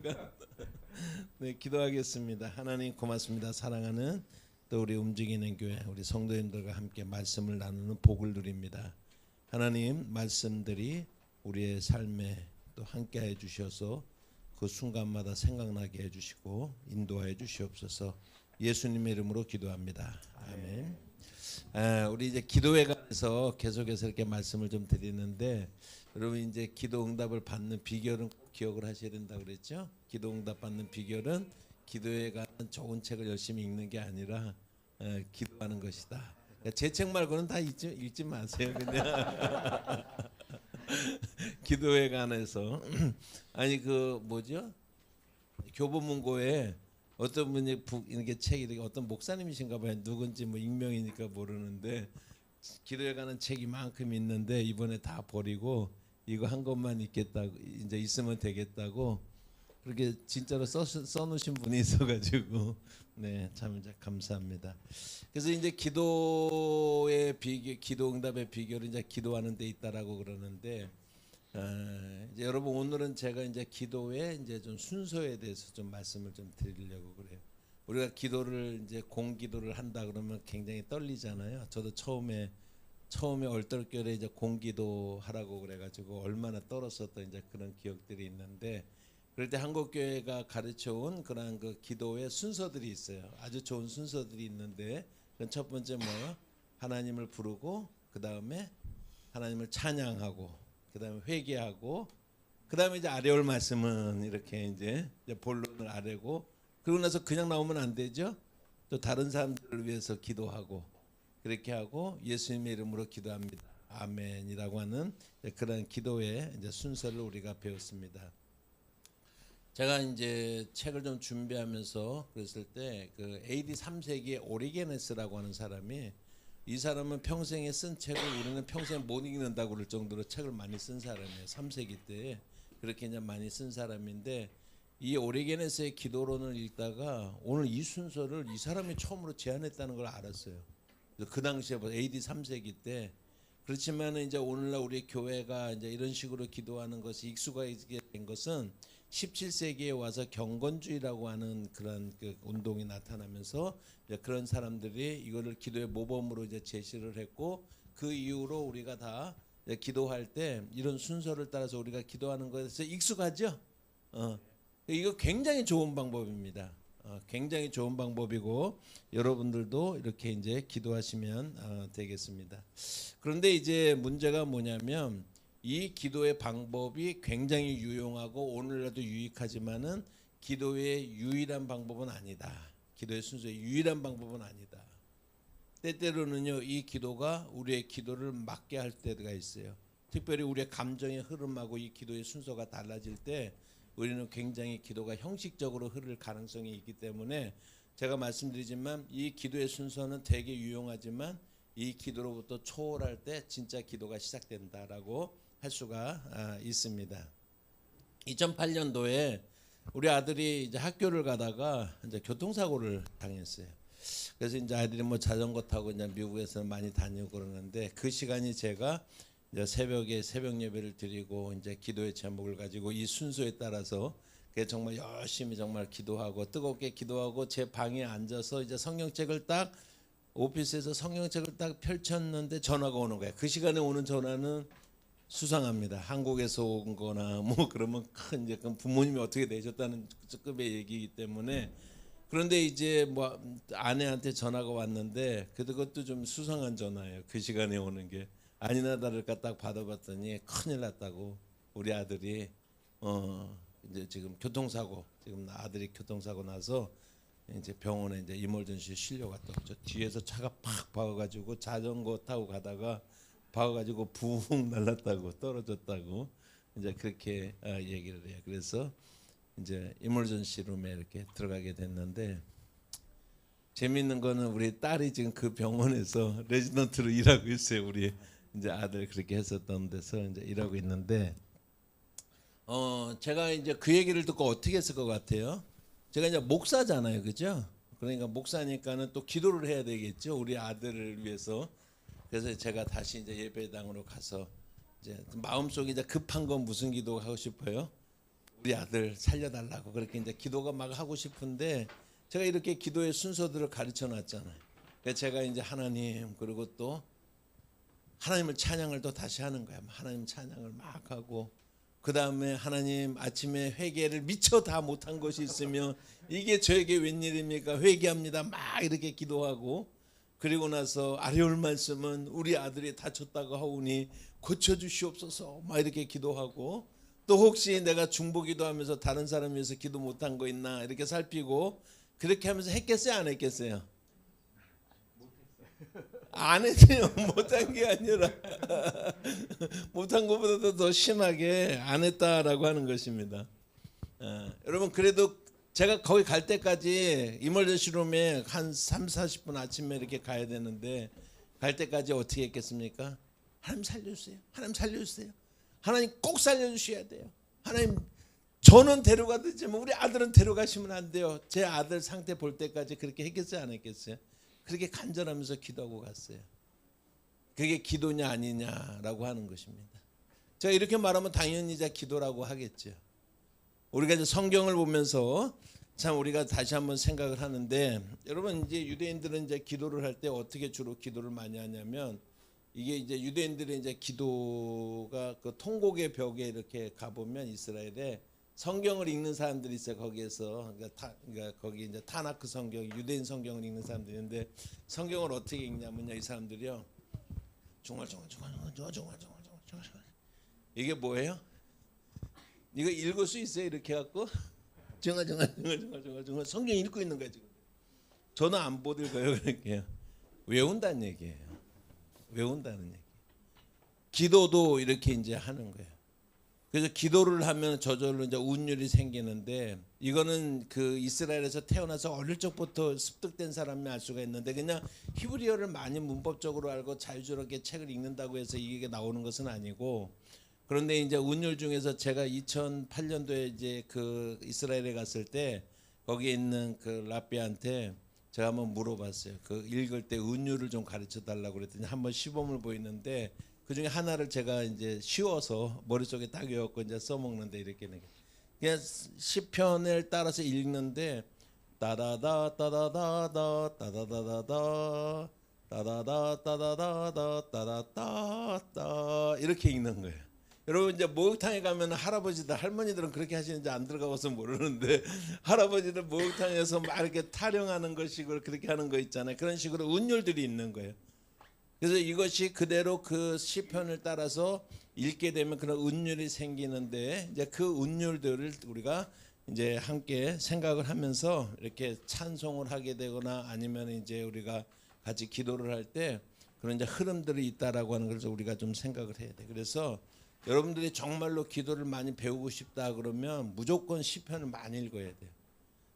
잠깐. 네, 기도하겠습니다. 하나님 고맙습니다. 사랑하는 또 우리 움직이는 교회 우리 성도님들과 함께 말씀을 나누는 복을 누립니다. 하나님 말씀들이 우리의 삶에 또 함께해 주셔서 그 순간마다 생각나게 해주시고 인도하여 주시옵소서. 예수님의 이름으로 기도합니다. 아멘. 우리 이제 기도에 관해서 계속해서 이렇게 말씀을 좀 드리는데, 여러분 이제 기도 응답을 받는 비결은 꼭 기억을 하셔야 된다고 그랬죠. 기도 응답 받는 비결은 기도에 관한 좋은 책을 열심히 읽는 게 아니라 기도하는 것이다. 제 책 말고는 다 읽지 마세요. 그냥 기도에 관해서 아니 그 뭐죠? 교보문고에 어떤 분이 이렇게 책이 어떤 목사님이신가 봐요. 누군지 뭐 익명이니까 모르는데 기도에 관한 책이 만큼 있는데 이번에 다 버리고 이거 한 것만 있겠다고, 이제 있으면 되겠다고 그렇게 진짜로 써놓으신 분이 있어가지고 네, 참 이제 감사합니다. 그래서 이제 기도의 비결, 기도 응답의 비결은 이제 기도하는 데 있다라고 그러는데, 이제 여러분 오늘은 제가 이제 기도의 이제 좀 순서에 대해서 좀 말씀을 좀 드리려고 그래요. 우리가 기도를 이제 공기도를 한다 그러면 굉장히 떨리잖아요. 저도 처음에 얼떨결에 이제 공기도 하라고 그래가지고 얼마나 떨었었던 이제 그런 기억들이 있는데, 그럴 때 한국교회가 가르쳐온 그런 그 기도의 순서들이 있어요. 아주 좋은 순서들이 있는데, 그건 첫 번째 뭐예요? 하나님을 부르고, 그 다음에 하나님을 찬양하고, 그 다음에 회개하고, 그 다음에 이제 아뢰올 말씀은 이렇게 이제 본론을 아뢰고, 그러고 나서 그냥 나오면 안 되죠. 또 다른 사람들을 위해서 기도하고, 그렇게 하고 예수님의 이름으로 기도합니다. 아멘이라고 하는 그런 기도의 이제 순서를 우리가 배웠습니다. 제가 이제 책을 좀 준비하면서 그랬을 때 그 AD 3세기의 오리게네스라고 하는 사람이, 이 사람은 평생에 쓴 책을 우리는 평생 못 읽는다고 그럴 정도로 책을 많이 쓴 사람이에요. 3세기 때 그렇게 이제 많이 쓴 사람인데, 이 오리게네스의 기도론을 읽다가 오늘 이 순서를 이 사람이 처음으로 제안했다는 걸 알았어요. 그 당시에 AD 3세기 때. 그렇지만 이제 오늘날 우리 교회가 이제 이런 식으로 기도하는 것이 익숙하게 된 것은 17세기에 와서 경건주의라고 하는 그런 그 운동이 나타나면서 이제 그런 사람들이 이거를 기도의 모범으로 이제 제시를 했고, 그 이후로 우리가 다 기도할 때 이런 순서를 따라서 우리가 기도하는 것에서 익숙하죠. 이거 굉장히 좋은 방법입니다. 굉장히 좋은 방법이고 여러분들도 이렇게 이제 기도하시면 되겠습니다. 그런데 이제 문제가 뭐냐면, 이 기도의 방법이 굉장히 유용하고 오늘날도 유익하지만은 기도의 유일한 방법은 아니다. 기도의 순서의 유일한 방법은 아니다. 때때로는요, 이 기도가 우리의 기도를 막게 할 때가 있어요. 특별히 우리의 감정의 흐름하고 이 기도의 순서가 달라질 때 우리는 굉장히 기도가 형식적으로 흐를 가능성이 있기 때문에, 제가 말씀드리지만 이 기도의 순서는 되게 유용하지만 이 기도로부터 초월할 때 진짜 기도가 시작된다라고 할 수가 있습니다. 2008년도에 우리 아들이 이제 학교를 가다가 이제 교통사고를 당했어요. 그래서 이제 아들이 뭐 자전거 타고 이제 미국에서 많이 다니고 그러는데, 그 시간이 제가 이제 새벽에 새벽 예배를 드리고 이제 기도의 제목을 가지고 이 순서에 따라서 정말 열심히 정말 기도하고 뜨겁게 기도하고 제 방에 앉아서 이제 성경책을 딱, 오피스에서 성경책을 딱 펼쳤는데 전화가 오는 거예요. 그 시간에 오는 전화는 수상합니다. 한국에서 온 거나 뭐 그러면 큰 이제 부모님이 어떻게 내셨다는 급의 얘기이기 때문에. 그런데 이제 뭐 아내한테 전화가 왔는데 그것도 좀 수상한 전화예요. 그 시간에 오는 게 아니나 다를까 딱 받아봤더니 큰일 났다고, 우리 아들이 이제 지금 교통사고, 지금 아들이 교통사고 나서 이제 병원에 이제 이멀전시에 실려갔다고. 저 뒤에서 차가 팍 박아가지고 자전거 타고 가다가 박아가지고 붕 날랐다고, 떨어졌다고 이제 그렇게 얘기를 해요. 그래서 이제 이멀전시 룸에 이렇게 들어가게 됐는데, 재밌는 거는 우리 딸이 지금 그 병원에서 레지던트로 일하고 있어요. 우리 이제 아들 그렇게 했었던 데서 이제 일하고 있는데, 제가 이제 그 얘기를 듣고 어떻게 했을 것 같아요? 제가 이제 목사잖아요, 그죠? 그러니까 목사니까는 또 기도를 해야 되겠죠, 우리 아들을 위해서. 그래서 제가 다시 이제 예배당으로 가서 이제 마음속에 이제 급한 건 무슨 기도하고 싶어요? 우리 아들 살려달라고 그렇게 이제 기도가 막 하고 싶은데 제가 이렇게 기도의 순서들을 가르쳐 놨잖아요. 그래서 제가 이제 하나님 그리고 또 하나님을 찬양을 또 다시 하는 거야. 하나님 찬양을 막 하고 그 다음에 하나님 아침에 회개를 미처 다 못한 것이 있으면 이게 저에게 웬일입니까? 회개합니다. 막 이렇게 기도하고 그리고 나서 아뢰올 말씀은 우리 아들이 다쳤다고 하오니 고쳐주시옵소서 막 이렇게 기도하고 또 혹시 내가 중보기도 하면서 다른 사람 위해서 기도 못한 거 있나 이렇게 살피고 그렇게 하면서 했겠어요? 안 했겠어요? 안 했어요. 못한 게 아니라 못한 것보다도 더 심하게 안 했다라고 하는 것입니다. 여러분 그래도 제가 거기 갈 때까지 이멀전시룸에 한 3, 40분 아침에 이렇게 가야 되는데 갈 때까지 어떻게 했겠습니까? 하나님 살려주세요. 하나님 살려주세요. 하나님 꼭 살려주셔야 돼요. 하나님 저는 데려가듯지만 우리 아들은 데려가시면 안 돼요. 제 아들 상태 볼 때까지 그렇게 했겠어요? 안 했겠어요? 그렇게 간절하면서 기도하고 갔어요. 그게 기도냐 아니냐라고 하는 것입니다. 제가 이렇게 말하면 당연히 이제 기도라고 하겠죠. 우리가 이제 성경을 보면서 참 우리가 다시 한번 생각을 하는데 여러분 이제 유대인들은 이제 기도를 할 때 어떻게 주로 기도를 많이 하냐면 이게 이제 유대인들의 이제 기도가 그 통곡의 벽에 이렇게 가보면 이스라엘에 성경을 읽는 사람들이 있어요. 거기에서 그러니까 거기 이제 타나크 성경, 유대인 성경을 읽는 사람들이 있는데 성경을 어떻게 읽냐면요, 이 사람들이요, 중얼중얼 이게 뭐예요? 이거 읽을 수 있어요? 이렇게 갖고 중얼중얼 성경 읽고 있는 거예요 지금. 저는 안 못 읽어요. 그렇게 외운다는 얘기예요. 외운다는 얘기. 기도도 이렇게 이제 하는 거예요. 그래서 기도를 하면 저절로 이제 운율이 생기는데 이거는 그 이스라엘에서 태어나서 어릴 적부터 습득된 사람이 알 수가 있는데 그냥 히브리어를 많이 문법적으로 알고 자유스럽게 책을 읽는다고 해서 이게 나오는 것은 아니고 그런데 이제 운율 중에서 제가 2008년도에 이제 그 이스라엘에 갔을 때 거기에 있는 그 랍비한테 제가 한번 물어봤어요. 그 읽을 때 운율을 좀 가르쳐 달라고 그랬더니 한번 시범을 보이는데 그 중에 하나를 제가 이제 쉬워서 머릿속에 딱 외웠고 이제 써먹는데 이렇게 그냥 시편을 따라서 읽는데 따다다 따다다다 따다다다다 따다다 따다다다 따다다다 이렇게 읽는 거예요. 여러분 이제 목욕탕에 가면 할아버지들 할머니들은 그렇게 하시는지 안 들어가봐서 모르는데 할아버지들 목욕탕에서 막 이렇게 타령하는 것식으로 그렇게 하는 거 있잖아요. 그런 식으로 운율들이 있는 거예요. 그래서 이것이 그대로 그 시편을 따라서 읽게 되면 그런 운율이 생기는데 이제 그 운율들을 우리가 이제 함께 생각을 하면서 이렇게 찬송을 하게 되거나 아니면 이제 우리가 같이 기도를 할 때 그런 이제 흐름들이 있다라고 하는 것을 우리가 좀 생각을 해야 돼. 그래서 여러분들이 정말로 기도를 많이 배우고 싶다 그러면 무조건 시편을 많이 읽어야 돼요.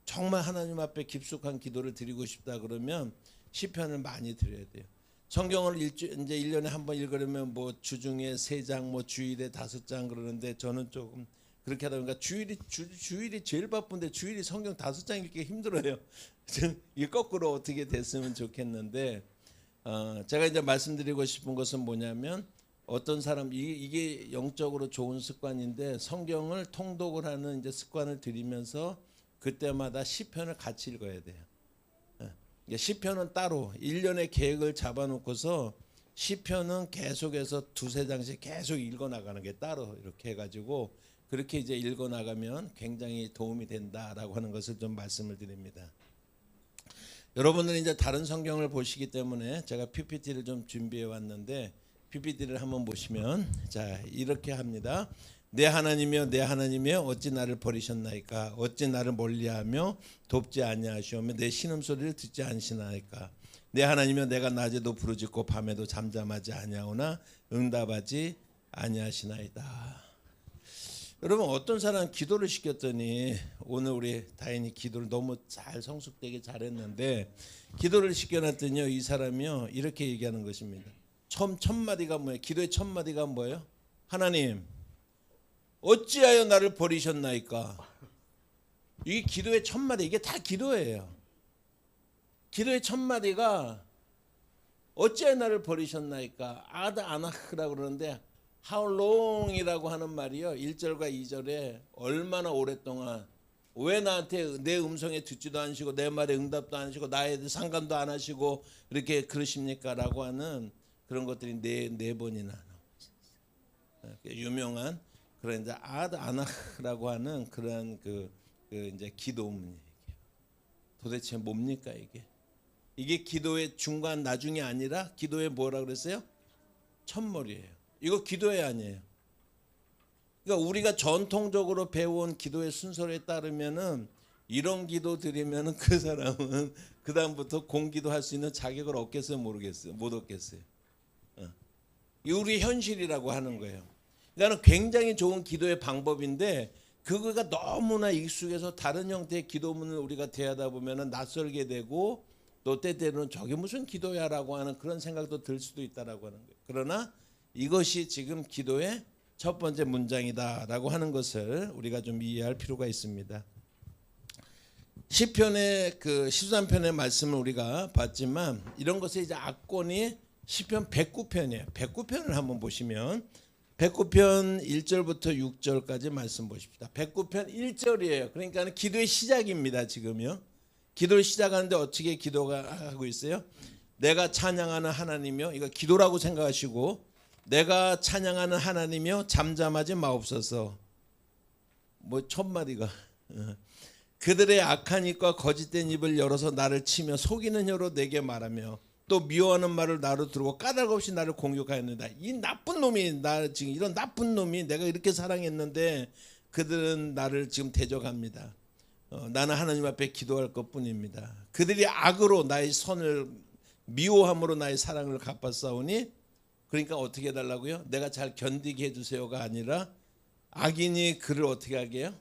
정말 하나님 앞에 깊숙한 기도를 드리고 싶다 그러면 시편을 많이 드려야 돼요. 성경을 이제 1년에 한 번 읽으려면 뭐 주중에 3장 뭐 주일에 5장 그러는데 저는 조금 그렇게 하다 보니까 주일이 제일 바쁜데 주일이 성경 5장 읽기 힘들어요. 이 거꾸로 어떻게 됐으면 좋겠는데 제가 이제 말씀드리고 싶은 것은 뭐냐면 어떤 사람 이게 영적으로 좋은 습관인데 성경을 통독을 하는 이제 습관을 들이면서 그때마다 시편을 같이 읽어야 돼요. 시편은 따로 1년의 계획을 잡아놓고서 시편은 계속해서 2-3장씩 계속 읽어나가는 게 따로 이렇게 해가지고 그렇게 이제 읽어나가면 굉장히 도움이 된다라고 하는 것을 좀 말씀을 드립니다. 여러분들은 이제 다른 성경을 보시기 때문에 제가 PPT를 좀 준비해 왔는데 PPT를 한번 보시면 자 이렇게 합니다. 내 하나님이여 내 하나님이여 어찌 나를 버리셨나이까 어찌 나를 멀리하며 돕지 아니하시오며 내 신음소리를 듣지 않으시나이까 내 하나님이여 내가 낮에도 부르짖고 밤에도 잠잠하지 아니하오나 응답하지 아니하시나이다. 여러분 어떤 사람 기도를 시켰더니 오늘 우리 다행히 기도를 너무 잘 성숙되게 잘했는데 기도를 시켜놨더니요 이 사람이요 이렇게 얘기하는 것입니다. 첫 마디가 뭐예요? 기도의 첫 마디가 뭐예요? 하나님 어찌하여 나를 버리셨나이까. 이게 기도의 첫 마디. 이게 다 기도예요. 기도의 첫 마디가 어찌하여 나를 버리셨나이까. 아다 아나흐라 그러는데 How long이라고 하는 말이요. 1절과 2절에 얼마나 오랫동안 왜 나한테 내 음성에 듣지도 않으시고 내 말에 응답도 안 하시고 나에 상관도 안 하시고 이렇게 그러십니까? 라고 하는 그런 것들이 네 번이나 유명한 그런 이제 아나라고 하는 그런 그 이제 기도문이에요. 도대체 뭡니까 이게? 이게 기도의 중간 나중이 아니라 기도의 뭐라 그랬어요? 첫머리예요. 이거 기도회 아니에요. 그러니까 우리가 전통적으로 배워온 기도의 순서에 따르면은 이런 기도 드리면은 그 사람은 그 다음부터 공기도할 수 있는 자격을 얻겠어요, 모르겠어요, 못 얻겠어요. 이 우리 현실이라고 하는 거예요. 그러니까 굉장히 좋은 기도의 방법인데 그거가 너무나 익숙해서 다른 형태의 기도문을 우리가 대하다 보면은 낯설게 되고 또 때때로는 저게 무슨 기도야라고 하는 그런 생각도 들 수도 있다라고 하는 거예요. 그러나 이것이 지금 기도의 첫 번째 문장이다라고 하는 것을 우리가 좀 이해할 필요가 있습니다. 시편의 그 13편의 말씀을 우리가 봤지만 이런 것의 이제 압권이 시편 109편이에요. 109편을 한번 보시면 109편 1절부터 6절까지 말씀 보십시다. 109편 1절이에요. 그러니까 기도의 시작입니다. 지금요. 기도를 시작하는데 어떻게 기도가 하고 있어요? 내가 찬양하는 하나님이요. 이거 기도라고 생각하시고 내가 찬양하는 하나님이요 잠잠하지 마옵소서. 뭐 첫마디가 그들의 악한 입과 거짓된 입을 열어서 나를 치며 속이는 혀로 내게 말하며 또 미워하는 말을 나로 들고 까닭 없이 나를 공격하였는다. 이 나쁜 놈이 나 지금 이런 나쁜 놈이 내가 이렇게 사랑했는데 그들은 나를 지금 대적합니다. 나는 하나님 앞에 기도할 것뿐입니다. 그들이 악으로 나의 선을 미워함으로 나의 사랑을 갚았사오니 그러니까 어떻게 해달라고요? 내가 잘 견디게 해주세요가 아니라 악인이 그를 어떻게 하게 해요?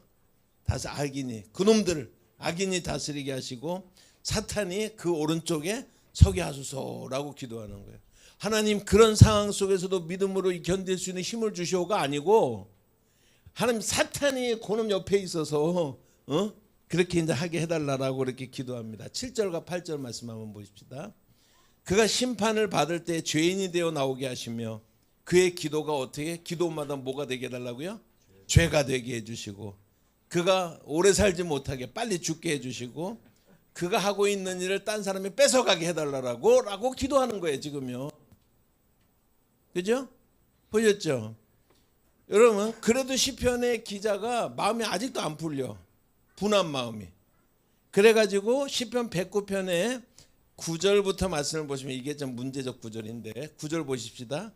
악인이 그놈들을 악인이 다스리게 하시고 사탄이 그 오른쪽에 서게 하소서라고 기도하는 거예요. 하나님 그런 상황 속에서도 믿음으로 견딜 수 있는 힘을 주시오가 아니고 하나님 사탄이 그놈 옆에 있어서 그렇게 이제 하게 해달라고 이렇게 기도합니다. 7절과 8절 말씀 한번 보십시다. 그가 심판을 받을 때 죄인이 되어 나오게 하시며 그의 기도가 어떻게 기도마다 뭐가 되게 해달라고요? 죄가 되게 해주시고 그가 오래 살지 못하게 빨리 죽게 해주시고 그가 하고 있는 일을 딴 사람이 뺏어가게 해달라고 기도하는 거예요 지금요. 그죠? 보셨죠? 여러분 그래도 시편의 기자가 마음이 아직도 안 풀려. 분한 마음이. 그래가지고 시편 109편에 9절부터 말씀을 보시면 이게 좀 문제적 구절인데 9절 보십시다.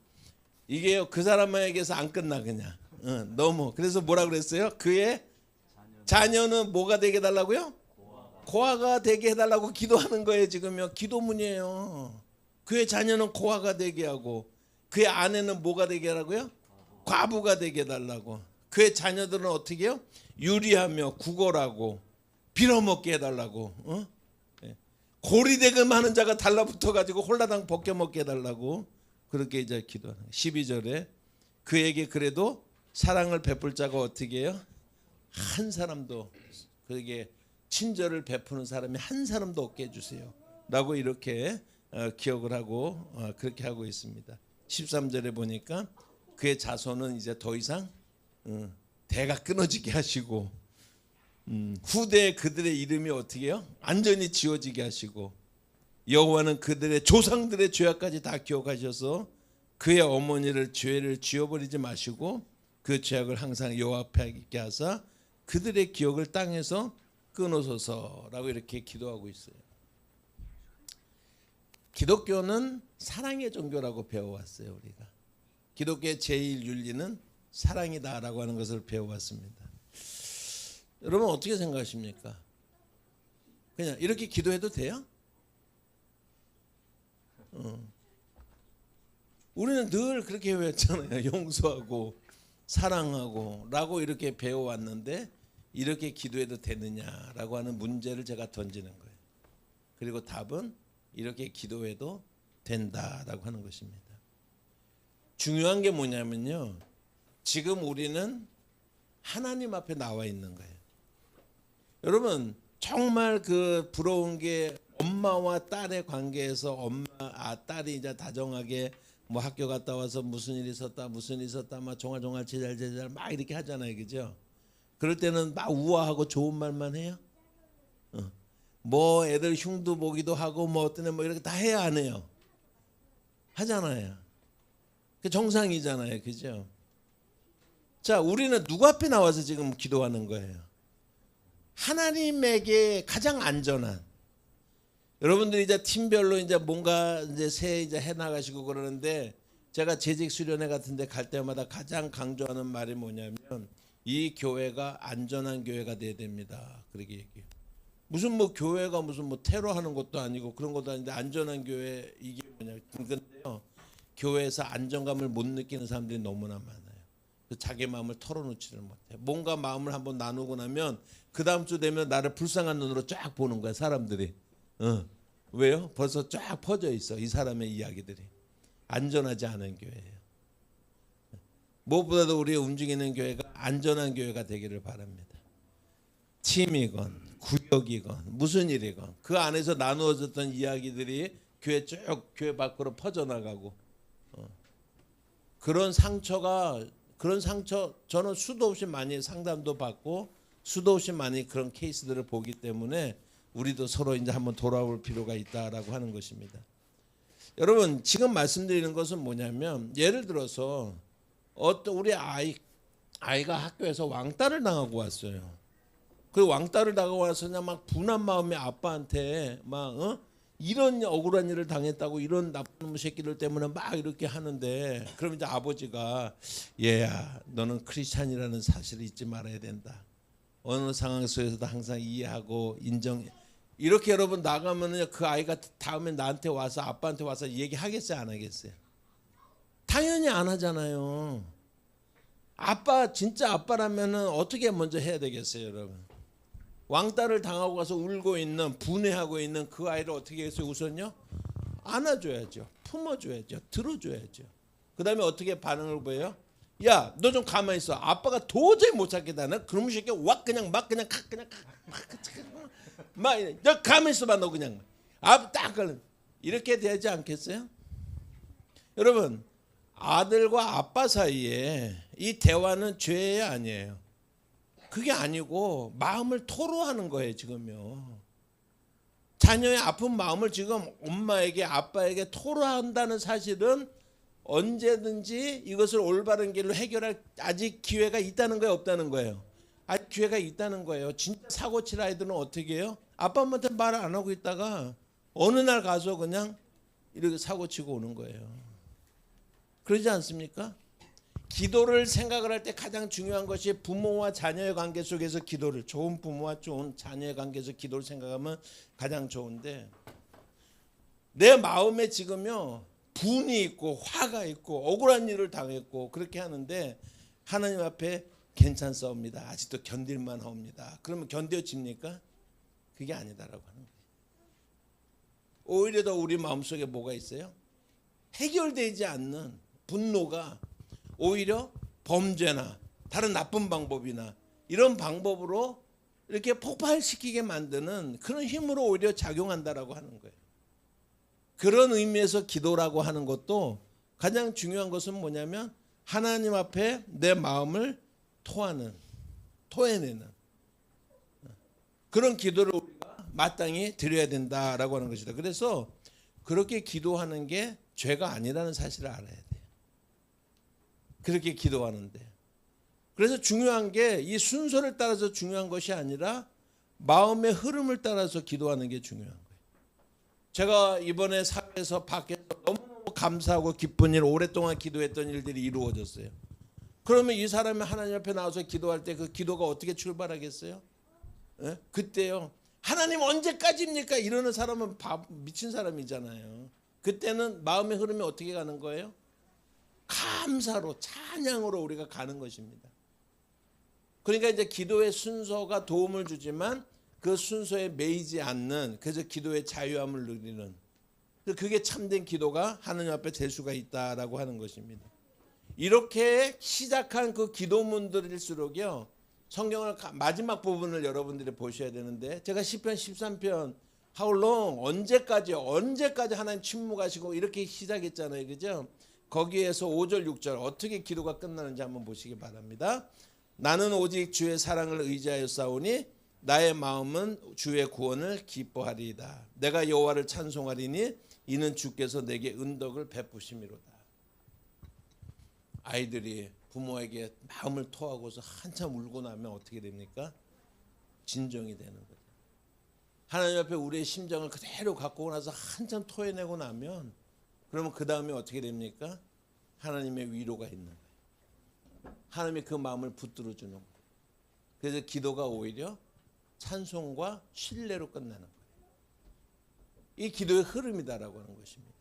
이게 그 사람에게서 안 끝나 그냥. 너무. 그래서 뭐라 그랬어요? 그의 자녀는 뭐가 되게 해달라고요? 고아가 되게 해달라고 기도하는 거예요 지금요. 기도문이에요. 그의 자녀는 고아가 되게 하고 그의 아내는 뭐가 되게 하라고요? 과부가 되게 해달라고. 그의 자녀들은 어떻게 해요? 유리하며 구걸하고 빌어먹게 해달라고. 고리대금 하는 자가 달라붙어 가지고 홀라당 벗겨먹게 해달라고 그렇게 이제 기도하는 거예요. 12절에 그에게 그래도 사랑을 베풀 자가 어떻게 해요? 한 사람도 그에게 친절을 베푸는 사람이 한 사람도 없게 해주세요 라고 이렇게 기억을 하고 그렇게 하고 있습니다. 13절에 보니까 그의 자손은 이제 더 이상 대가 끊어지게 하시고 후대에 그들의 이름이 어떻게 해요? 안전히 지워지게 하시고 여호와는 그들의 조상들의 죄악까지 다 기억하셔서 그의 어머니를 죄를 지워버리지 마시고 그 죄악을 항상 여호와 앞에 있게 하사 그들의 기억을 땅에서 끊으소서라고 이렇게 기도하고 있어요. 기독교는 사랑의 종교라고 배워왔어요. 우리가 기독교의 제일 윤리는 사랑이다라고 하는 것을 배워왔습니다. 여러분 어떻게 생각하십니까? 그냥 이렇게 기도해도 돼요? 우리는 늘 그렇게 외웠잖아요. 용서하고 사랑하고 라고 이렇게 배워왔는데 이렇게 기도해도 되느냐라고 하는 문제를 제가 던지는 거예요. 그리고 답은 이렇게 기도해도 된다라고 하는 것입니다. 중요한 게 뭐냐면요. 지금 우리는 하나님 앞에 나와 있는 거예요. 여러분 정말 그 부러운 게 엄마와 딸의 관계에서 딸이 이제 다정하게 뭐 학교 갔다 와서 무슨 일이 있었다 무슨 일이 있었다 막 종알종알 제잘제잘 막 이렇게 하잖아요, 그죠? 그럴 때는 막 우아하고 좋은 말만 해요. 뭐 애들 흉도 보기도 하고 뭐 어떤 애 뭐 이렇게 다 해야 안 해요? 하잖아요. 그 정상이잖아요, 그죠? 자, 우리는 누구 앞에 나와서 지금 기도하는 거예요? 하나님에게 가장 안전한. 여러분들이 이제 팀별로 이제 뭔가 이제 새 이제 해 나가시고 그러는데 제가 재직 수련회 같은데 갈 때마다 가장 강조하는 말이 뭐냐면 이 교회가 안전한 교회가 돼야 됩니다. 그렇게 얘기해요. 무슨 뭐 교회가 무슨 뭐 테러하는 것도 아니고 그런 것도 아닌데 안전한 교회 이게 뭐냐? 근데요, 교회에서 안정감을 못 느끼는 사람들이 너무나 많아요. 자기 마음을 털어놓지를 못해. 뭔가 마음을 한번 나누고 나면 그 다음 주 되면 나를 불쌍한 눈으로 쫙 보는 거야, 사람들이. 왜요? 벌써 쫙 퍼져 있어, 이 사람의 이야기들이. 안전하지 않은 교회예요. 무엇보다도 우리 움직이는 교회가 안전한 교회가 되기를 바랍니다. 팀이건 구역이건 무슨 일이건 그 안에서 나누어졌던 이야기들이 교회 쭉 교회 밖으로 퍼져나가고 그런 상처 저는 수도 없이 많이 상담도 받고 수도 없이 많이 그런 케이스들을 보기 때문에 우리도 서로 이제 한번 돌아올 필요가 있다라고 하는 것입니다. 여러분, 지금 말씀드리는 것은 뭐냐면 예를 들어서 어떤 우리 아이가 학교에서 왕따를 당하고 왔어요. 그 왕따를 당하고 와서 그냥 막 분한 마음에 아빠한테 막 이런 억울한 일을 당했다고 이런 나쁜 새끼들 때문에 막 이렇게 하는데, 그럼 이제 아버지가 얘야 너는 크리스찬이라는 사실을 잊지 말아야 된다. 어느 상황 속에서도 항상 이해하고 인정해. 이렇게 여러분 나가면은 그 아이가 다음에 나한테 와서 아빠한테 와서 얘기하겠어요, 안 하겠어요? 당연히 안 하잖아요. 아빠 진짜 아빠라면은 어떻게 먼저 해야 되겠어요, 여러분? 왕따를 당하고 가서 울고 있는 분해하고 있는 그 아이를 어떻게 해서 우선요? 안아줘야죠, 품어줘야죠, 들어줘야죠. 그 다음에 어떻게 반응을 보여요? 야, 너 좀 가만히 있어. 아빠가 도저히 못 찾겠다. 나 그놈의 새끼 와 그냥 막 너 가만히 있어봐. 너 그냥 딱 이렇게 되지 않겠어요? 여러분, 아들과 아빠 사이에 이 대화는 죄예요, 아니에요? 그게 아니고 마음을 토로하는 거예요, 지금요. 자녀의 아픈 마음을 지금 엄마에게 아빠에게 토로한다는 사실은 언제든지 이것을 올바른 길로 해결할 아직 기회가 있다는 거예요, 없다는 거예요? 아직 기회가 있다는 거예요. 진짜 사고 칠 아이들은 어떻게 해요? 아빠 엄마한테 말을 안 하고 있다가 어느 날 가서 그냥 이렇게 사고 치고 오는 거예요. 그러지 않습니까? 기도를 생각을 할 때 가장 중요한 것이 부모와 자녀의 관계 속에서 기도를, 좋은 부모와 좋은 자녀의 관계에서 기도를 생각하면 가장 좋은데, 내 마음에 지금요 분이 있고 화가 있고 억울한 일을 당했고 그렇게 하는데 하나님 앞에 괜찮사옵니다, 아직도 견딜만 하옵니다. 그러면 견뎌집니까? 그게 아니다라고 하는 거예요. 오히려 더 우리 마음속에 뭐가 있어요? 해결되지 않는 분노가 오히려 범죄나 다른 나쁜 방법이나 이런 방법으로 이렇게 폭발시키게 만드는 그런 힘으로 오히려 작용한다라고 하는 거예요. 그런 의미에서 기도라고 하는 것도 가장 중요한 것은 뭐냐면 하나님 앞에 내 마음을 토해내는 그런 기도를 우리가 마땅히 드려야 된다라고 하는 것이다. 그래서 그렇게 기도하는 게 죄가 아니라는 사실을 알아야 돼요. 그렇게 기도하는데. 그래서 중요한 게 이 순서를 따라서 중요한 것이 아니라 마음의 흐름을 따라서 기도하는 게 중요한 거예요. 제가 이번에 사회에서 밖에서 너무너무 감사하고 기쁜 일, 오랫동안 기도했던 일들이 이루어졌어요. 그러면 이 사람이 하나님 앞에 나와서 기도할 때 그 기도가 어떻게 출발하겠어요? 예? 그때요, 하나님 언제까지입니까? 이러는 사람은 미친 사람이잖아요. 그때는 마음의 흐름이 어떻게 가는 거예요? 감사로, 찬양으로 우리가 가는 것입니다. 그러니까 이제 기도의 순서가 도움을 주지만 그 순서에 매이지 않는, 그래서 기도의 자유함을 누리는, 그게 참된 기도가 하나님 앞에 될 수가 있다라고 하는 것입니다. 이렇게 시작한 그 기도문들일수록요, 성경을 마지막 부분을 여러분들이 보셔야 되는데, 제가 시편 13편 How long? 언제까지 하나님 침묵하시고 이렇게 시작했잖아요, 그죠? 거기에서 5절 6절 어떻게 기도가 끝나는지 한번 보시기 바랍니다. 나는 오직 주의 사랑을 의지하여 싸우니 나의 마음은 주의 구원을 기뻐하리이다. 내가 여호와를 찬송하리니 이는 주께서 내게 은덕을 베푸심이로다. 아이들이 부모에게 마음을 토하고서 한참 울고 나면 어떻게 됩니까? 진정이 되는 거죠. 하나님 앞에 우리의 심정을 그대로 갖고 나서 한참 토해내고 나면 그러면 그 다음에 어떻게 됩니까? 하나님의 위로가 있는 거예요. 하나님이 그 마음을 붙들어 주는 거예요. 그래서 기도가 오히려 찬송과 신뢰로 끝나는 거예요. 이 기도의 흐름이다라고 하는 것입니다.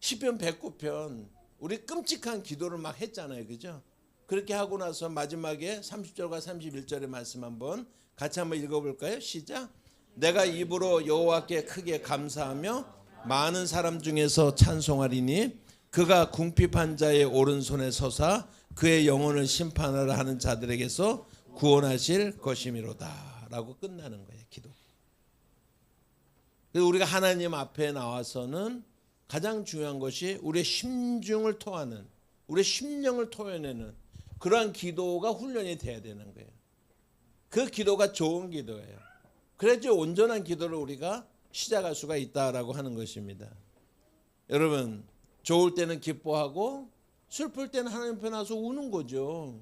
시편 109편 우리 끔찍한 기도를 막 했잖아요. 그죠? 그렇게 하고 나서 마지막에 30절과 31절의 말씀 한번 같이 한번 읽어볼까요? 시작. 내가 입으로 여호와께 크게 감사하며 많은 사람 중에서 찬송하리니 그가 궁핍한 자의 오른손에 서사 그의 영혼을 심판하라 하는 자들에게서 구원하실 것이미로다 라고 끝나는 거예요. 기도. 그래서 우리가 하나님 앞에 나와서는 가장 중요한 것이 우리의 심중을 토하는, 우리의 심령을 토해내는 그러한 기도가 훈련이 돼야 되는 거예요. 그 기도가 좋은 기도예요. 그래야지 온전한 기도를 우리가 시작할 수가 있다라고 하는 것입니다. 여러분, 좋을 때는 기뻐하고 슬플 때는 하나님 앞에 나서 우는 거죠.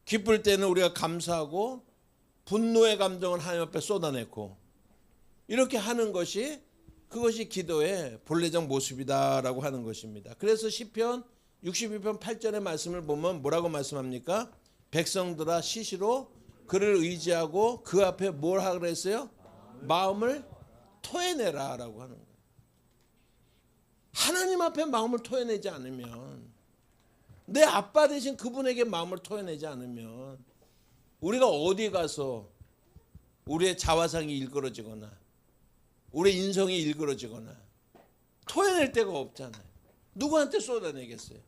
기쁠 때는 우리가 감사하고 분노의 감정을 하나님 앞에 쏟아내고 이렇게 하는 것이 그것이 기도의 본래적 모습이다라고 하는 것입니다. 그래서 시편 62편 8절의 말씀을 보면 뭐라고 말씀합니까? 백성들아 시시로 그를 의지하고 그 앞에 뭘 하라 그랬어요? 마음을 토해내라 라고 하는 거예요. 하나님 앞에 마음을 토해내지 않으면, 내 아빠 대신 그분에게 마음을 토해내지 않으면 우리가 어디 가서 우리의 자화상이 일그러지거나 우리의 인성이 일그러지거나 토해낼 데가 없잖아요. 누구한테 쏟아내겠어요?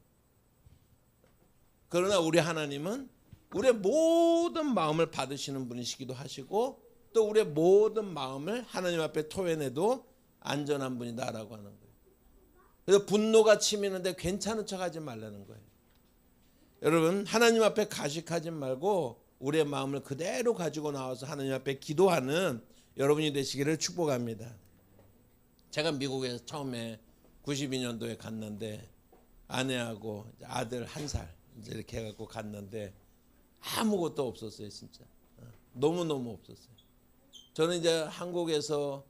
그러나 우리 하나님은 우리의 모든 마음을 받으시는 분이시기도 하시고 또 우리의 모든 마음을 하나님 앞에 토해내도 안전한 분이다라고 하는 거예요. 그래서 분노가 치미는데 괜찮은 척하지 말라는 거예요. 여러분, 하나님 앞에 가식하지 말고 우리의 마음을 그대로 가지고 나와서 하나님 앞에 기도하는 여러분이 되시기를 축복합니다. 제가 미국에서 처음에 92년도에 갔는데 아내하고 아들 1살 이렇게 해갖고 갔는데 아무것도 없었어요. 진짜 너무너무 없었어요. 저는 이제 한국에서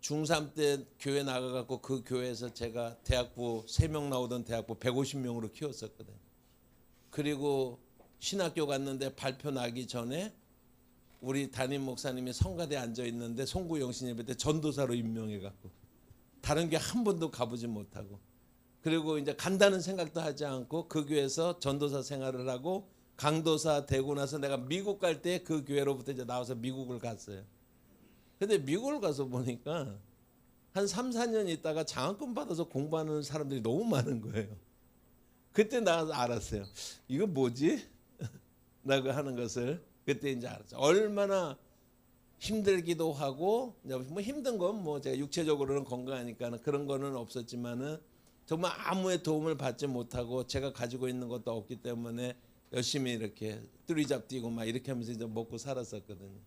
중3 때 교회 나가갖고 그 교회에서 제가 대학부 3명 나오던 대학부 150명으로 키웠었거든요. 그리고 신학교 갔는데 발표 나기 전에 우리 담임 목사님이 성가대에 앉아 있는데 송구영신 예배 때 전도사로 임명해갖고 다른 교회 한 번도 가보지 못하고 그리고 이제 간다는 생각도 하지 않고 그 교회에서 전도사 생활을 하고 강도사 되고 나서 내가 미국 갈 때 그 교회로부터 이제 나와서 미국을 갔어요. 근데 미국을 가서 보니까 한 3, 4년 있다가 장학금 받아서 공부하는 사람들이 너무 많은 거예요. 그때 나 알았어요. 이거 뭐지? 라고 하는 것을 그때 이제 알았어요. 얼마나 힘들기도 하고 뭐 힘든 건 뭐 제가 육체적으로는 건강하니까 그런 거는 없었지만은 정말 아무의 도움을 받지 못하고 제가 가지고 있는 것도 없기 때문에 열심히 이렇게 뚜리잡 뛰고 막 이렇게 하면서 이제 먹고 살았었거든요.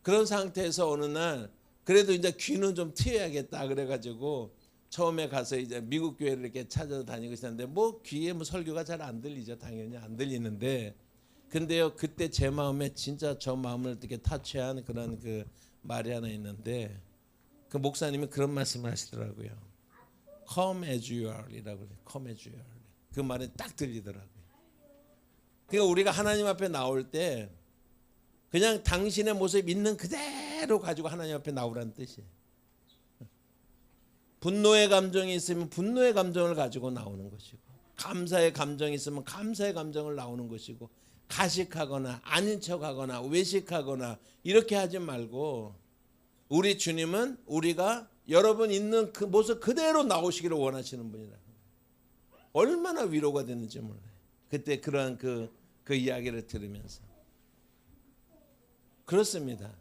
그런 상태에서 어느 날 그래도 이제 귀는 좀 트여야겠다 그래가지고 처음에 가서 이제 미국 교회를 이렇게 찾아다니고 있었는데 뭐 귀에 뭐 설교가 잘 안 들리죠. 당연히 안 들리는데 근데요 그때 제 마음에 진짜 저 마음을 이렇게 타치한 그런 그 말이 하나 있는데 그 목사님이 그런 말씀을 하시더라고요. Come as you are 이라고 그래요. Come as you are. 그 말이 딱 들리더라고요. 그러니까 우리가 하나님 앞에 나올 때 그냥 당신의 모습 있는 그대로 가지고 하나님 앞에 나오라는 뜻이에요. 분노의 감정이 있으면 분노의 감정을 가지고 나오는 것이고 감사의 감정이 있으면 감사의 감정을 나오는 것이고 가식하거나 아닌 척하거나 외식하거나 이렇게 하지 말고 우리 주님은 우리가 여러분 있는 그 모습 그대로 나오시기를 원하시는 분이라. 얼마나 위로가 됐는지 몰라요. 그때 그러한 그 이야기를 들으면서 그렇습니다.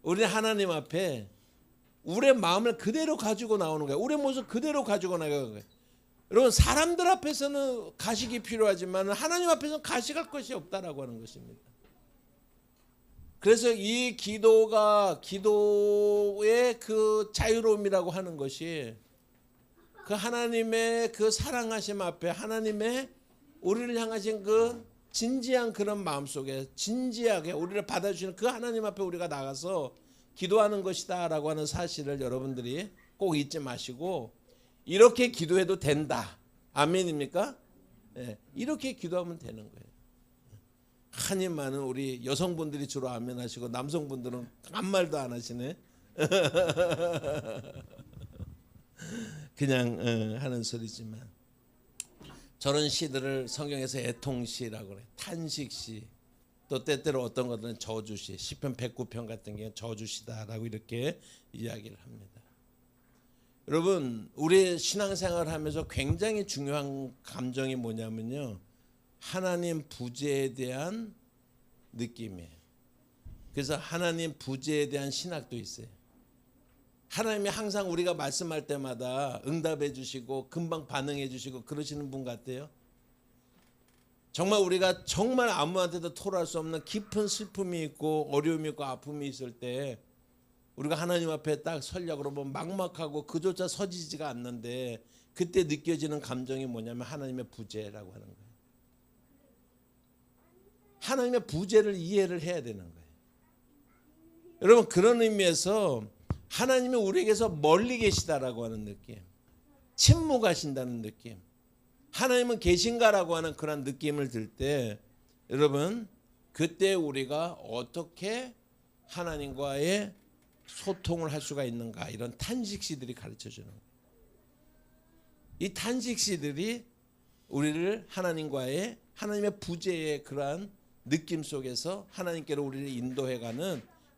우리는 하나님 앞에 우리의 마음을 그대로 가지고 나오는 거예요. 우리의 모습 그대로 가지고 나가는 거예요. 여러분 사람들 앞에서는 가식이 필요하지만 하나님 앞에서는 가식할 것이 없다라고 하는 것입니다. 그래서 이 기도의 그 자유로움이라고 하는 것이 그 하나님의 그 사랑하심 앞에 하나님의 우리를 향하신 그 진지한 그런 마음속에 진지하게 우리를 받아주시는 그 하나님 앞에 우리가 나가서 기도하는 것이다 라고 하는 사실을 여러분들이 꼭 잊지 마시고 이렇게 기도해도 된다. 아멘입니까? 네, 이렇게 기도하면 되는 거예요. 한이 많은 우리 여성분들이 주로 아멘 하시고 남성분들은 아무 말도 안 하시네. 그냥 하는 소리지만 저런 시들을 성경에서 애통시라고 그래요. 탄식시. 또 때때로 어떤 것들은 저주시. 시편 109편 같은 경우는 저주시다라고 이렇게 이야기를 합니다. 여러분 우리 신앙생활을 하면서 굉장히 중요한 감정이 뭐냐면요. 하나님 부재에 대한 느낌이에요. 그래서 하나님 부재에 대한 신학도 있어요. 하나님이 항상 우리가 말씀할 때마다 응답해 주시고 금방 반응해 주시고 그러시는 분 같아요. 정말 우리가 정말 아무한테도 토로할 수 없는 깊은 슬픔이 있고 어려움이 있고 아픔이 있을 때 우리가 하나님 앞에 딱 서려고 그러면 막막하고 그조차 서지지가 않는데 그때 느껴지는 감정이 뭐냐면 하나님의 부재라고 하는 거예요. 하나님의 부재를 이해를 해야 되는 거예요. 여러분 그런 의미에서 하나님이 우리에게서 멀리 계시다라고 하는 느낌, 침묵하신다는 느낌, 하나님은 계신가라고 하는 그런 느낌을 들 때 여러분 그때 우리가 어떻게 하나님과의 소통을 할 수가 있는가 이런 탄식시들이 가르쳐주는 거예요. 이 탄식시들이 우리를 하나님과의 하나님의 부재의 그러한 느낌 속에서 하나님께로 우리를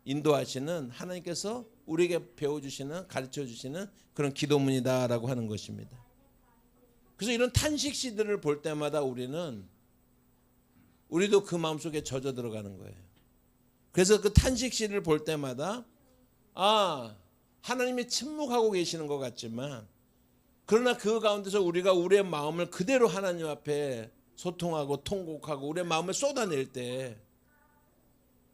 인도하시는 하나님께서 우리에게 배워주시는 가르쳐주시는 그런 기도문이다라고 하는 것입니다. 그래서 이런 탄식시들을 볼 때마다 우리도 그 마음속에 젖어 들어가는 거예요. 그래서 그 탄식시를 볼 때마다 하나님이 침묵하고 계시는 것 같지만 그러나 그 가운데서 우리가 우리의 마음을 그대로 하나님 앞에 소통하고 통곡하고 우리의 마음을 쏟아낼 때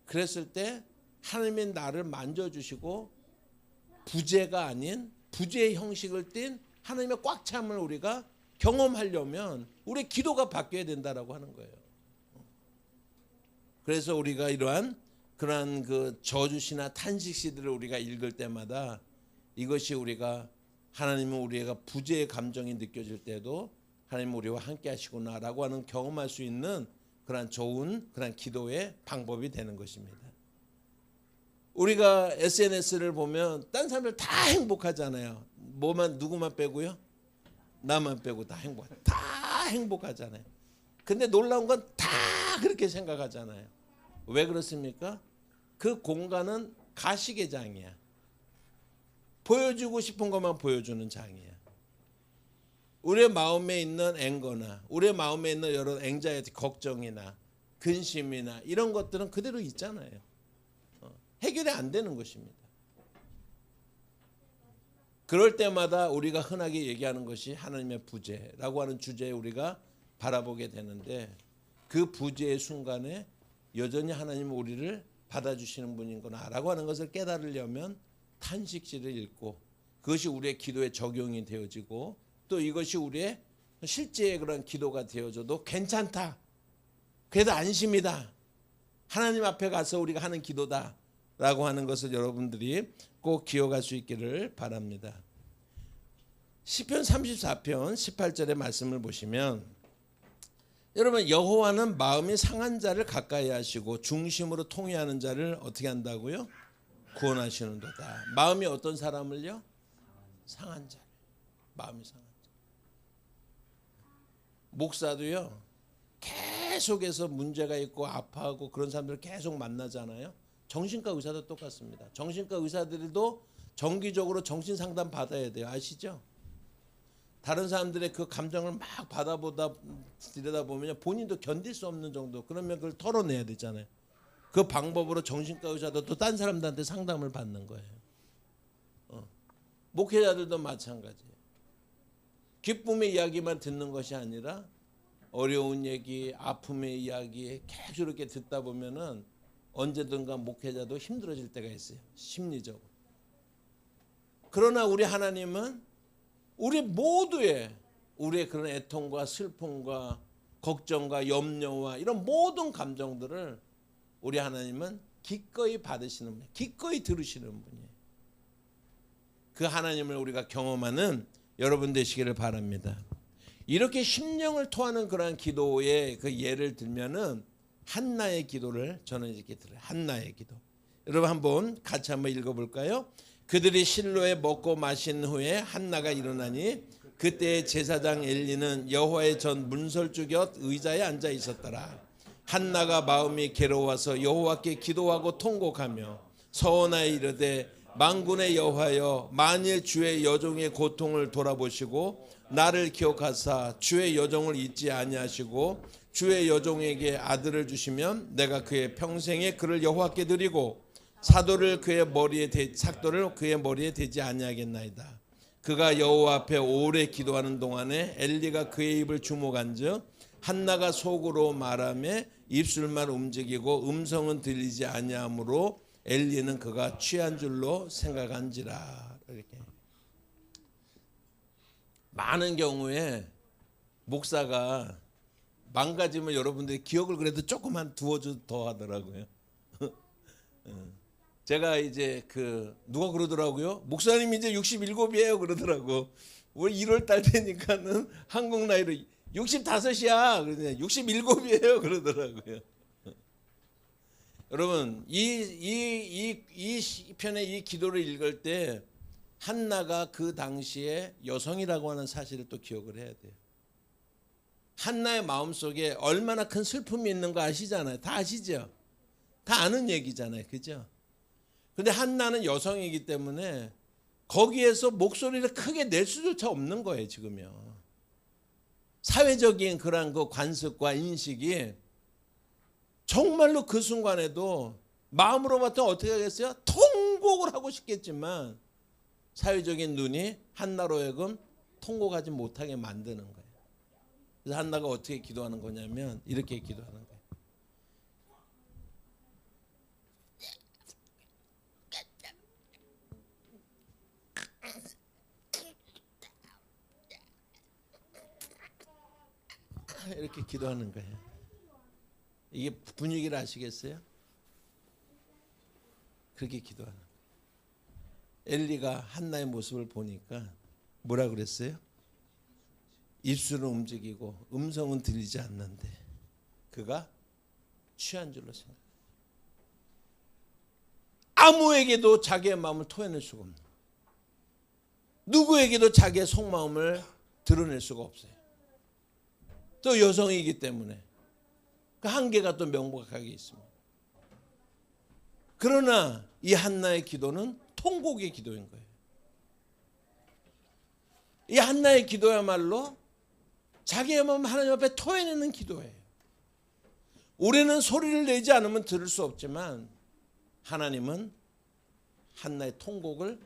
그랬을 때 하나님이 나를 만져주시고 부재가 아닌 부재의 형식을 띤 하나님의 꽉 참을 우리가 경험하려면 우리의 기도가 바뀌어야 된다라고 하는 거예요. 그래서 우리가 그러한 그 저주시나 탄식시들을 우리가 읽을 때마다 이것이 우리가 하나님은 우리가 부재의 감정이 느껴질 때도 하나님은 우리와 함께 하시구나라고 하는 경험할 수 있는 그런 좋은 그런 기도의 방법이 되는 것입니다. 우리가 SNS를 보면 딴 사람들 다 행복하잖아요. 누구만 빼고요? 나만 빼고 다 행복하잖아요. 근데 놀라운 건 다 그렇게 생각하잖아요. 왜 그렇습니까? 그 공간은 가식의 장이야. 보여주고 싶은 것만 보여주는 장이야. 우리의 마음에 있는 앵거나 우리의 마음에 있는 여러 앵자이티 걱정이나 근심이나 이런 것들은 그대로 있잖아요. 해결이 안 되는 것입니다. 그럴 때마다 우리가 흔하게 얘기하는 것이 하나님의 부재라고 하는 주제에 우리가 바라보게 되는데 그 부재의 순간에 여전히 하나님은 우리를 받아주시는 분이구나 라고 하는 것을 깨달으려면 탄식시를 읽고 그것이 우리의 기도에 적용이 되어지고 또 이것이 우리의 실제의 그런 기도가 되어져도 괜찮다. 그래도 안심이다. 하나님 앞에 가서 우리가 하는 기도다. 라고 하는 것을 여러분들이 꼭 기억할 수 있기를 바랍니다. 시편 34편 18절의 말씀을 보시면 여러분 여호와는 마음이 상한 자를 가까이 하시고 중심으로 통회하는 자를 어떻게 한다고요? 구원하시는도다. 마음이 어떤 사람을요? 상한 자. 마음이 상한 자. 목사도요. 계속해서 문제가 있고 아파하고 그런 사람들을 계속 만나잖아요. 정신과 의사도 똑같습니다. 정신과 의사들도 정기적으로 정신상담 받아야 돼요. 아시죠? 다른 사람들의 그 감정을 막 들여다보면 본인도 견딜 수 없는 정도 그러면 그걸 털어내야 되잖아요. 그 방법으로 정신과 의사도 또 딴 사람들한테 상담을 받는 거예요. 목회자들도 마찬가지예요. 기쁨의 이야기만 듣는 것이 아니라 어려운 얘기, 아픔의 이야기 계속 이렇게 듣다 보면은 언제든가 목회자도 힘들어질 때가 있어요. 심리적으로. 그러나 우리 하나님은 우리 모두의 우리의 그런 애통과 슬픔과 걱정과 염려와 이런 모든 감정들을 우리 하나님은 기꺼이 받으시는 분이에요. 기꺼이 들으시는 분이에요. 그 하나님을 우리가 경험하는 여러분 되시기를 바랍니다. 이렇게 심령을 토하는 그러한 기도의 그 예를 들면은 한나의 기도를 저는 이렇게 들어요. 한나의 기도. 여러분 한번 같이 한번 읽어볼까요? 그들이 실로에 먹고 마신 후에 한나가 일어나니 그때 제사장 엘리는 여호와의 전 문설주 곁 의자에 앉아 있었더라. 한나가 마음이 괴로워서 여호와께 기도하고 통곡하며 서원하여 이르되 만군의 여호와여, 만일 주의 여종의 고통을 돌아보시고 나를 기억하사 주의 여종을 잊지 아니하시고 주의 여종에게 아들을 주시면 내가 그의 평생에 그를 여호와께 드리고 삭도를 그의 머리에 대지 아니하겠나이다. 그가 여호와 앞에 오래 기도하는 동안에 엘리가 그의 입을 주목한즉 한나가 속으로 말하며 입술만 움직이고 음성은 들리지 아니하므로 엘리는 그가 취한 줄로 생각한지라. 이렇게 많은 경우에 목사가 망가지면 여러분들이 기억을 그래도 조금만 두어줘 더 하더라고요. 제가 이제 누가 그러더라고요. 목사님 이제 67이에요 그러더라고. 왜 1월 달 되니까는 한국 나이로 65이야. 그러더니 67이에요 그러더라고요. 여러분 이 시편의 이 기도를 읽을 때 한나가 그 당시에 여성이라고 하는 사실을 또 기억을 해야 돼요. 한나의 마음속에 얼마나 큰 슬픔이 있는 거 아시잖아요. 다 아시죠? 다 아는 얘기잖아요. 그죠? 근데 한나는 여성이기 때문에 거기에서 목소리를 크게 낼 수조차 없는 거예요. 지금요. 사회적인 그런 그 관습과 인식이 정말로 그 순간에도 마음으로부터 어떻게 하겠어요? 통곡을 하고 싶겠지만 사회적인 눈이 한나로 하여금 통곡하지 못하게 만드는 거예요. 그래서 한나가 어떻게 기도하는 거냐면 이렇게 기도하는 거예요. 이렇게 기도하는 거예요. 이게 분위기를 아시겠어요? 그렇게 기도하는 거예요. 엘리가 한나의 모습을 보니까 뭐라 그랬어요? 입술은 움직이고 음성은 들리지 않는데 그가 취한 줄로 생각해요. 아무에게도 자기의 마음을 토해낼 수가 없는 거예요. 누구에게도 자기의 속마음을 드러낼 수가 없어요. 또 여성이기 때문에 그 한계가 또 명백하게 있습니다. 그러나 이 한나의 기도는 통곡의 기도인 거예요. 이 한나의 기도야말로 자기의 마음 하나님 앞에 토해내는 기도예요. 우리는 소리를 내지 않으면 들을 수 없지만 하나님은 한나의 통곡을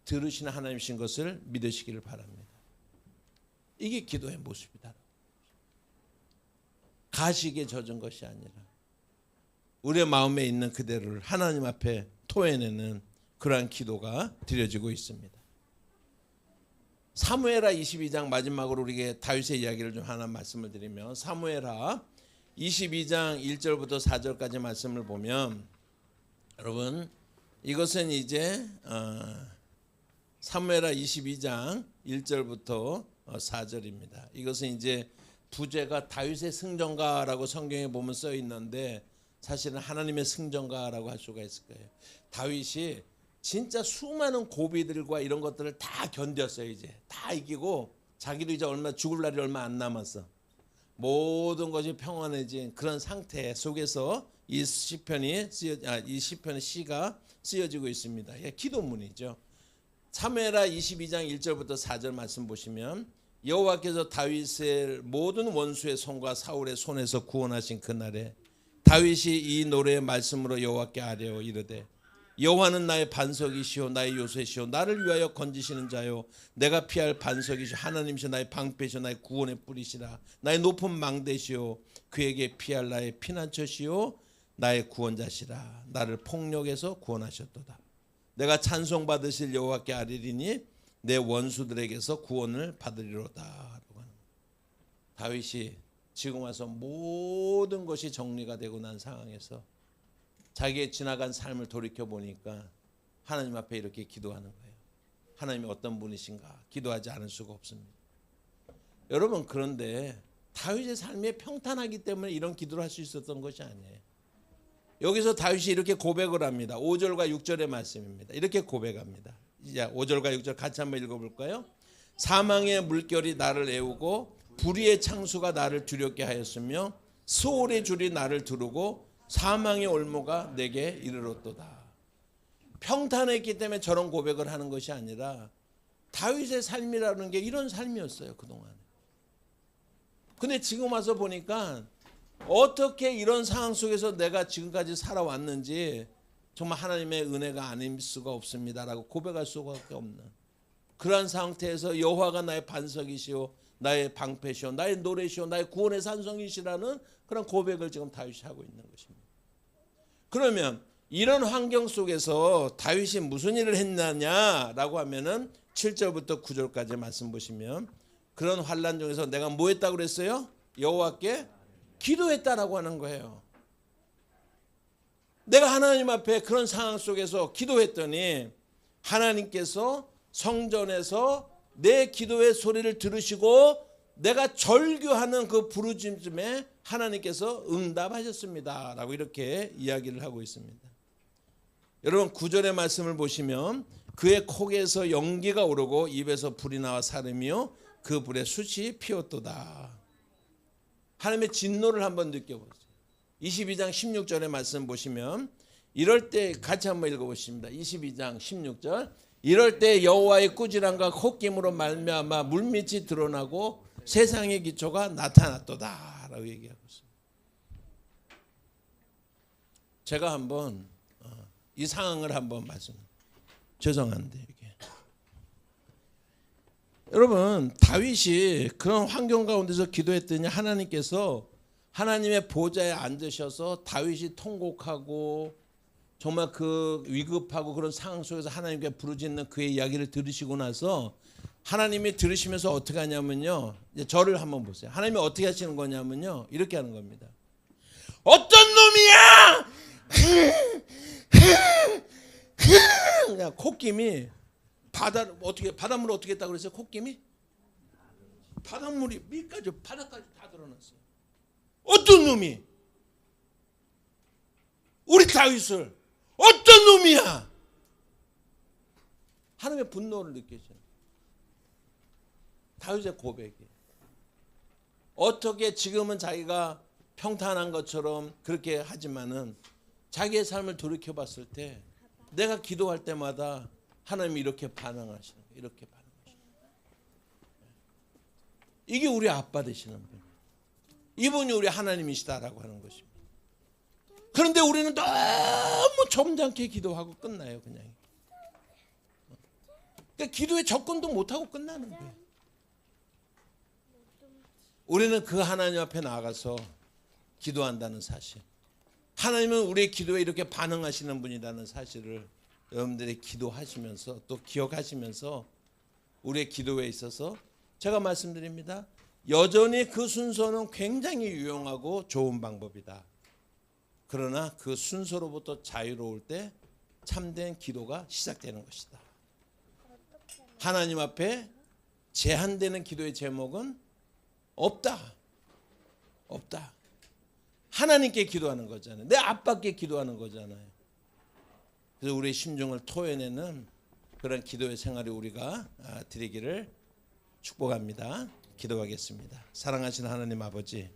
들으시는 하나님이신 것을 믿으시기를 바랍니다. 이게 기도의 모습이다. 가식에 젖은 것이 아니라 우리의 마음에 있는 그대로를 하나님 앞에 토해내는 그러한 기도가 드려지고 있습니다. 사무엘하 22장 마지막으로 우리에게 다윗의 이야기를 좀 하나 말씀을 드리면 사무엘하 22장 1절부터 4절까지 말씀을 보면 여러분 이것은 이제 사무엘하 22장 1절부터 4절입니다. 이것은 이제 부제가 다윗의 승전가라고 성경에 보면 써 있는데 사실은 하나님의 승전가라고 할 수가 있을 거예요. 다윗이 진짜 수많은 고비들과 이런 것들을 다 견뎠어요. 이제 다 이기고 자기도 이제 죽을 날이 얼마 안 남았어. 모든 것이 평안해진 그런 상태 속에서 이 시편의 시가 쓰여지고 있습니다. 예, 기도문이죠. 사무엘하 22장 1절부터 4절 말씀 보시면 여호와께서 다윗의 모든 원수의 손과 사울의 손에서 구원하신 그날에 다윗이 이 노래의 말씀으로 여호와께 아뢰어 이르되 여호와는 나의 반석이시오 나의 요새시오 나를 위하여 건지시는 자요 내가 피할 반석이시오 하나님이시오 나의 방패시오 나의 구원의 뿌리시라 나의 높은 망대시오 그에게 피할 나의 피난처시오 나의 구원자시라 나를 폭력에서 구원하셨도다. 내가 찬송받으실 여호와께 아뢰리니 내 원수들에게서 구원을 받으리로다. 다윗이 지금 와서 모든 것이 정리가 되고 난 상황에서 자기의 지나간 삶을 돌이켜보니까 하나님 앞에 이렇게 기도하는 거예요. 하나님이 어떤 분이신가 기도하지 않을 수가 없습니다. 여러분 그런데 다윗의 삶이 평탄하기 때문에 이런 기도를 할 수 있었던 것이 아니에요. 여기서 다윗이 이렇게 고백을 합니다. 5절과 6절의 말씀입니다. 이렇게 고백합니다. 이제 5절과 6절 같이 한번 읽어볼까요? 사망의 물결이 나를 애우고 불의의 창수가 나를 두렵게 하였으며 수월의 줄이 나를 두르고 사망의 올무가 내게 이르렀도다. 평탄했기 때문에 저런 고백을 하는 것이 아니라 다윗의 삶이라는 게 이런 삶이었어요 그동안. 근데 지금 와서 보니까 어떻게 이런 상황 속에서 내가 지금까지 살아왔는지 정말 하나님의 은혜가 아닐 수가 없습니다라고 고백할 수밖에 없는 그러한 상태에서 여호와가 나의 반석이시오 나의 방패시오 나의 노래시오 나의 구원의 산성이시라는 그런 고백을 지금 다윗이 하고 있는 것입니다. 그러면 이런 환경 속에서 다윗이 무슨 일을 했느냐라고 하면은 7절부터 9절까지 말씀 보시면 그런 환난 중에서 내가 뭐 했다고 그랬어요? 여호와께 기도했다라고 하는 거예요. 내가 하나님 앞에 그런 상황 속에서 기도했더니 하나님께서 성전에서 내 기도의 소리를 들으시고 내가 절규하는 그 부르짖음에 하나님께서 응답하셨습니다 라고 이렇게 이야기를 하고 있습니다. 여러분 9절의 말씀을 보시면 그의 코에서 연기가 오르고 입에서 불이 나와 사르며 그 불에 숯이 피었도다. 하나님의 진노를 한번 느껴보세요. 22장 16절의 말씀 보시면 이럴 때 같이 한번 읽어보십니다. 22장 16절 이럴 때 여호와의 꾸지람과 콧김으로 말미암아 물밑이 드러나고 세상의 기초가 나타났도다 라고 얘기하고 있습니다. 제가 한번 이 상황을 한번 죄송한데 이게 여러분 다윗이 그런 환경 가운데서 기도했더니 하나님께서 하나님의 보좌에 앉으셔서 다윗이 통곡하고 정말 그 위급하고 그런 상황 속에서 하나님께 부르짖는 그의 이야기를 들으시고 나서 하나님이 들으시면서 어떻게 하냐면요. 이제 저를 한번 보세요. 하나님이 어떻게 하시는 거냐면요. 이렇게 하는 겁니다. 어떤 놈이야! 그냥 콧김이 바닷물을 어떻게 했다고 그랬어요? 콧김이? 바닷물이 밑까지 바닥까지 다 드러났어요. 어떤 놈이 우리 다윗을 어떤 놈이야? 하나님의 분노를 느끼죠. 다윗의 고백이 어떻게 지금은 자기가 평탄한 것처럼 그렇게 하지만은 자기의 삶을 돌이켜 봤을 때 내가 기도할 때마다 하나님이 이렇게 반응하시는 거예요. 이렇게 반응하시는 거예요. 이게 우리 아빠 되시는 분. 이분이 우리 하나님이시다라고 하는 것입니다. 그런데 우리는 너무 점잖게 기도하고 끝나요. 그냥. 그러니까 기도에 접근도 못하고 끝나는 거예요. 우리는 그 하나님 앞에 나아가서 기도한다는 사실, 하나님은 우리의 기도에 이렇게 반응하시는 분이라는 사실을 여러분들이 기도하시면서 또 기억하시면서 우리의 기도에 있어서 제가 말씀드립니다. 여전히 그 순서는 굉장히 유용하고 좋은 방법이다. 그러나 그 순서로부터 자유로울 때 참된 기도가 시작되는 것이다. 하나님 앞에 제한되는 기도의 제목은 없다. 없다. 하나님께 기도하는 거잖아요. 내 아빠께 기도하는 거잖아요. 그래서 우리의 심중을 토해내는 그런 기도의 생활이 우리가 드리기를 축복합니다. 기도하겠습니다. 사랑하시는 하나님 아버지,